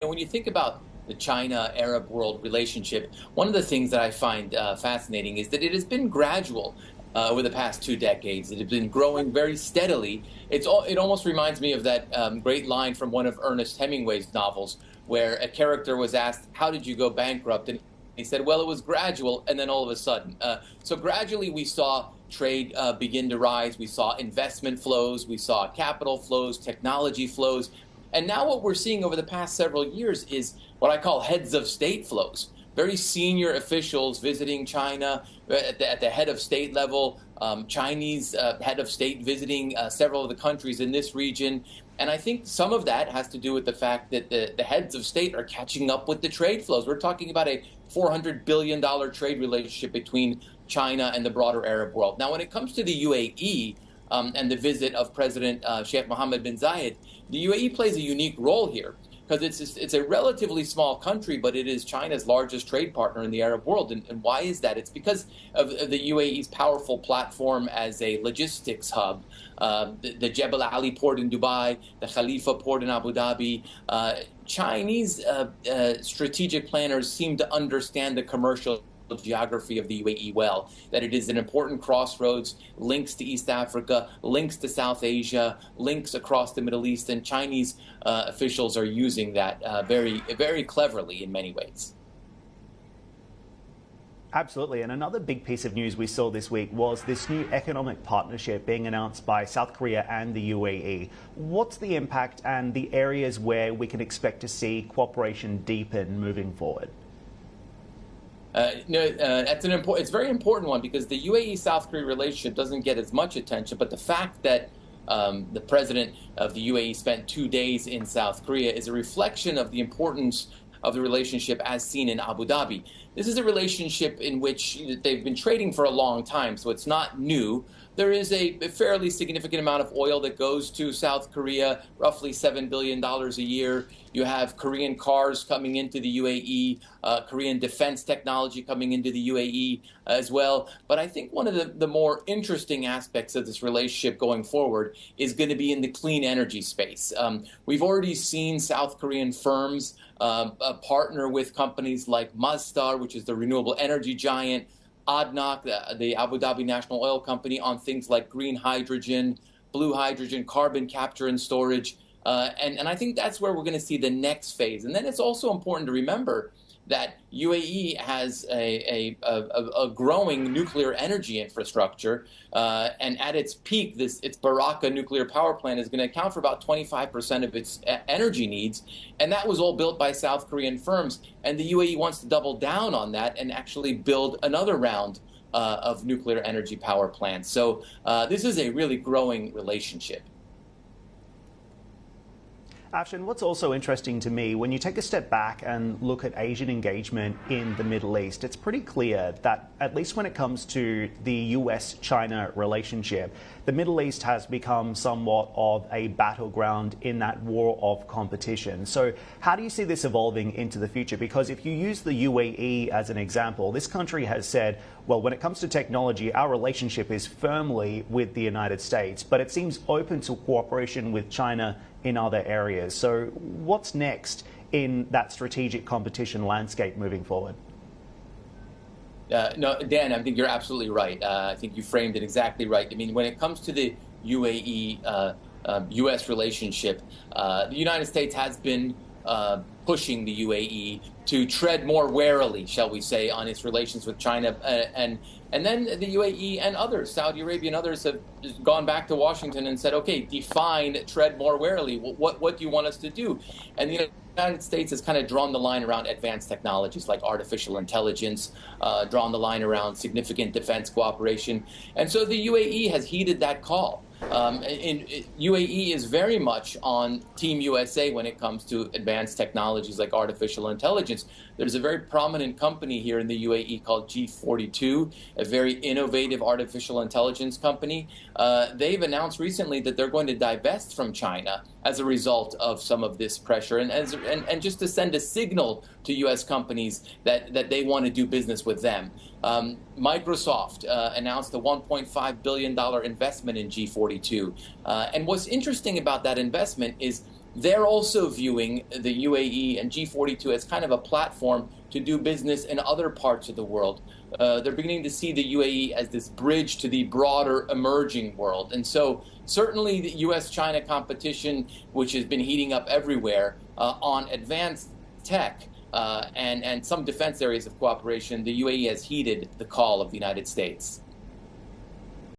When you think about the China-Arab world relationship, one of the things that I find fascinating is that it has been gradual over the past 2 decades. It has been growing very steadily. It almost reminds me of that great line from one of Ernest Hemingway's novels, where a character was asked, "How did you go bankrupt?" And he said, "Well, it was gradual, and then all of a sudden." So gradually, we saw trade begin to rise. We saw investment flows. We saw capital flows, technology flows. And now what we're seeing over the past several years is what I call heads of state flows. Very senior officials visiting China at the head of state level, Chinese head of state visiting several of the countries in this region. And I think some of that has to do with the fact that the heads of state are catching up with the trade flows. We're talking about a $400 billion trade relationship between China and the broader Arab world. Now, when it comes to the UAE, and the visit of President Sheikh Mohammed bin Zayed, the UAE plays a unique role here because it's a relatively small country, but it is China's largest trade partner in the Arab world. And why is that? It's because of the UAE's powerful platform as a logistics hub. The Jebel Ali port in Dubai, the Khalifa port in Abu Dhabi. Chinese strategic planners seem to understand the commercial geography of the UAE well, that it is an important crossroads, links to East Africa, links to South Asia, links across the Middle East, and Chinese officials are using that very, very cleverly in many ways. Absolutely. And another big piece of news we saw this week was this new economic partnership being announced by South Korea and the UAE. What's the impact and the areas where we can expect to see cooperation deepen moving forward? That's it's a very important one because the UAE-South Korea relationship doesn't get as much attention, but the fact that the president of the UAE spent 2 days in South Korea is a reflection of the importance of the relationship as seen in Abu Dhabi. This is a relationship in which they've been trading for a long time, so it's not new. There is a fairly significant amount of oil that goes to South Korea, roughly $7 billion a year. You have Korean cars coming into the UAE, Korean defense technology coming into the UAE as well. But I think one of the more interesting aspects of this relationship going forward is going to be in the clean energy space. We've already seen South Korean firms partner with companies like Masdar, which is the renewable energy giant, ADNOC, the Abu Dhabi National Oil Company, on things like green hydrogen, blue hydrogen, carbon capture and storage. And I think that's where we're going to see the next phase. And then it's also important to remember that UAE has a growing nuclear energy infrastructure. And at its peak, its Baraka nuclear power plant is going to account for about 25% of its energy needs. And that was all built by South Korean firms. And the UAE wants to double down on that and actually build another round of nuclear energy power plants. So this is a really growing relationship. Afshin, what's also interesting to me, when you take a step back and look at Asian engagement in the Middle East, it's pretty clear that, at least when it comes to the US-China relationship, the Middle East has become somewhat of a battleground in that war of competition. So how do you see this evolving into the future? Because if you use the UAE as an example, this country has said, well, when it comes to technology, our relationship is firmly with the United States, but it seems open to cooperation with China in other areas. So what's next in that strategic competition landscape moving forward? No, Dan, I think you're absolutely right. I think you framed it exactly right. I mean, when it comes to the UAE-US relationship, the United States has been pushing the UAE to tread more warily, shall we say, on its relations with China. And then the UAE and others, Saudi Arabia and others, have gone back to Washington and said, okay, define tread more warily. What do you want us to do? And the United States has kind of drawn the line around advanced technologies like artificial intelligence, drawn the line around significant defense cooperation. And so the UAE has heeded that call. UAE is very much on Team USA when it comes to advanced technologies like artificial intelligence. There's a very prominent company here in the UAE called G42, a very innovative artificial intelligence company. They've announced recently that they're going to divest from China as a result of some of this pressure, and just to send a signal to U.S. companies that they want to do business with them. Microsoft announced a $1.5 billion investment in G42. And what's interesting about that investment is they're also viewing the UAE and G42 as kind of a platform to do business in other parts of the world. They're beginning to see the UAE as this bridge to the broader emerging world. And so certainly the U.S.-China competition, which has been heating up everywhere on advanced tech and some defense areas of cooperation, the UAE has heeded the call of the United States.